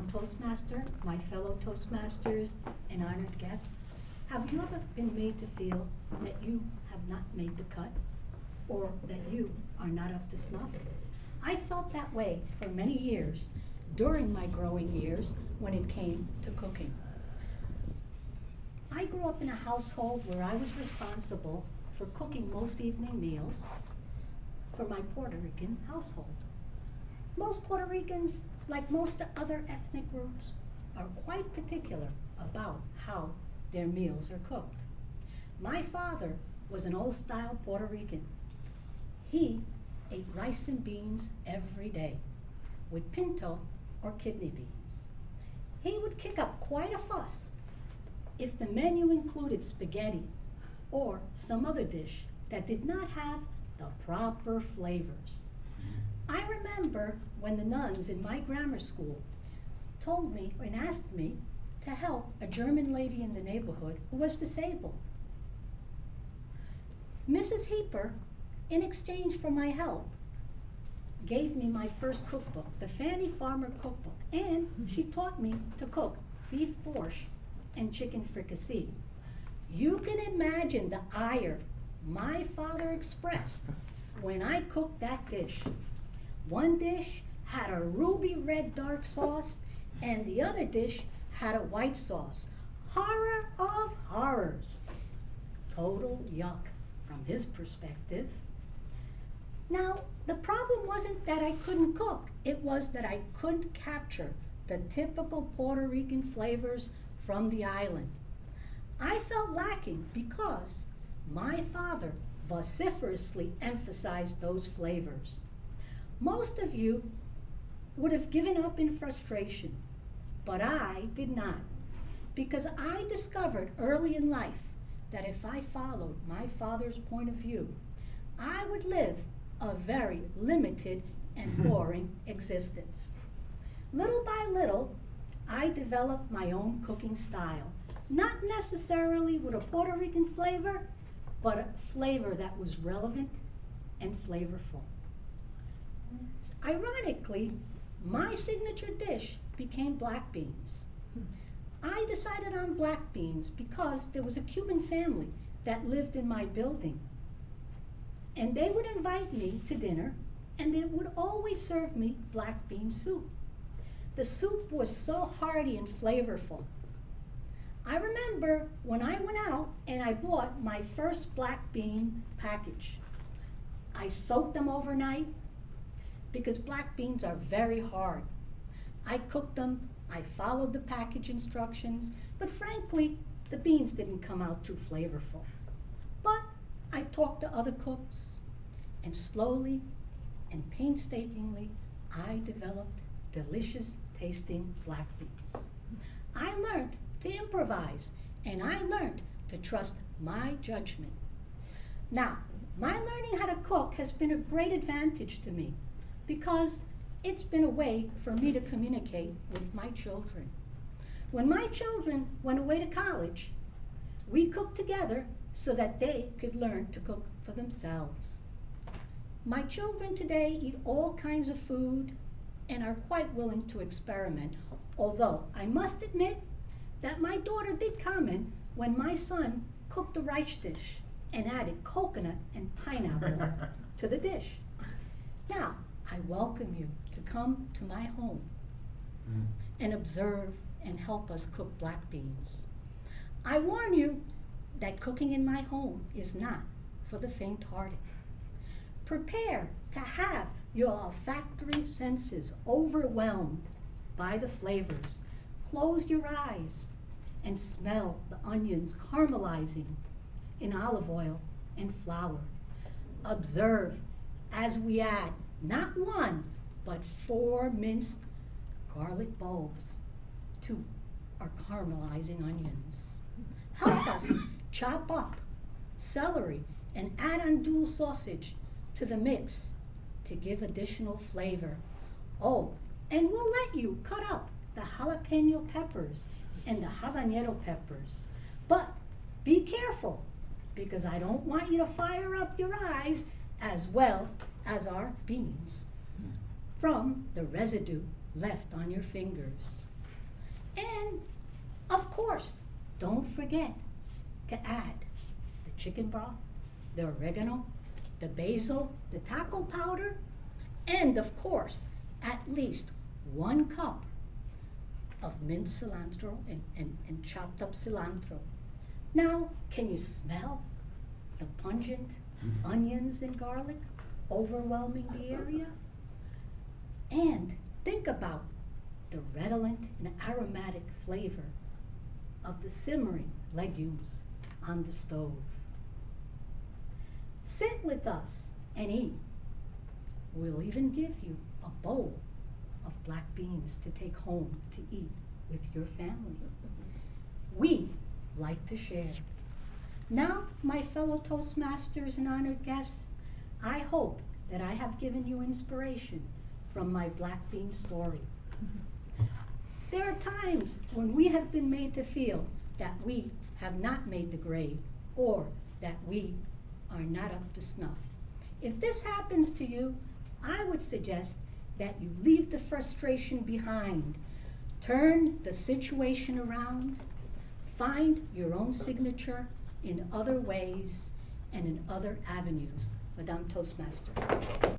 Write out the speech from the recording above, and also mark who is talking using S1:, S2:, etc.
S1: Toastmaster, my fellow Toastmasters, and honored guests, have you ever been made to feel that you have not made the cut, or that you are not up to snuff? I felt that way for many years during my growing years when it came to cooking. I grew up in a household where I was responsible for cooking most evening meals for my Puerto Rican household. Most Puerto Ricans, like most other ethnic groups, are quite particular about how their meals are cooked. My father was an old-style Puerto Rican. He ate rice and beans every day with pinto or kidney beans. He would kick up quite a fuss if the menu included spaghetti or some other dish that did not have the proper flavors. I remember when the nuns in my grammar school told me and asked me to help a German lady in the neighborhood who was disabled. Mrs. Heeper, in exchange for my help, gave me my first cookbook, the Fanny Farmer Cookbook, and she taught me to cook beef borscht and chicken fricassee. You can imagine the ire my father expressed when I cooked that dish. One dish had a ruby red dark sauce, and the other dish had a white sauce. Horror of horrors. Total yuck from his perspective. Now, the problem wasn't that I couldn't cook. It was that I couldn't capture the typical Puerto Rican flavors from the island. I felt lacking because my father vociferously emphasized those flavors. Most of you would have given up in frustration, but I did not, because I discovered early in life that if I followed my father's point of view, I would live a very limited and boring existence. Little by little, I developed my own cooking style, not necessarily with a Puerto Rican flavor, but a flavor that was relevant and flavorful. Ironically, my signature dish became black beans. I decided on black beans because there was a Cuban family that lived in my building. And they would invite me to dinner, and they would always serve me black bean soup. The soup was so hearty and flavorful. I remember when I went out and I bought my first black bean package. I soaked them overnight because black beans are very hard. I cooked them, I followed the package instructions, but frankly, the beans didn't come out too flavorful. But I talked to other cooks, and slowly and painstakingly, I developed delicious tasting black beans. I learned to improvise, and I learned to trust my judgment. Now, my learning how to cook has been a great advantage to me because it's been a way for me to communicate with my children. When my children went away to college, we cooked together so that they could learn to cook for themselves. My children today eat all kinds of food and are quite willing to experiment, although I must admit that my daughter did comment when my son cooked a rice dish and added coconut and pineapple to the dish. Now, I welcome you to come to my home and observe and help us cook black beans. I warn you that cooking in my home is not for the faint-hearted. Prepare to have your olfactory senses overwhelmed by the flavors. Close your eyes and smell the onions caramelizing in olive oil and flour. Observe as we add not one, but 4 minced garlic bulbs to our caramelizing onions. Help us chop up celery and add andouille sausage to the mix to give additional flavor. Oh, and we'll let you cut up the jalapeno peppers and the habanero peppers. But be careful, because I don't want you to fire up your eyes as well as our beans from the residue left on your fingers. And, of course, don't forget to add the chicken broth, the oregano, the basil, the taco powder, and, of course, at least 1 cup of minced cilantro and chopped up cilantro. Now, can you smell the pungent onions and garlic overwhelming the area? And think about the redolent and aromatic flavor of the simmering legumes on the stove. Sit with us and eat. We'll even give you a bowl of black beans to take home to eat with your family. We like to share. Now, my fellow Toastmasters and honored guests, I hope that I have given you inspiration from my black bean story. There are times when we have been made to feel that we have not made the grade or that we are not up to snuff. If this happens to you, I would suggest that you leave the frustration behind, turn the situation around, find your own signature in other ways and in other avenues. Madame Toastmaster.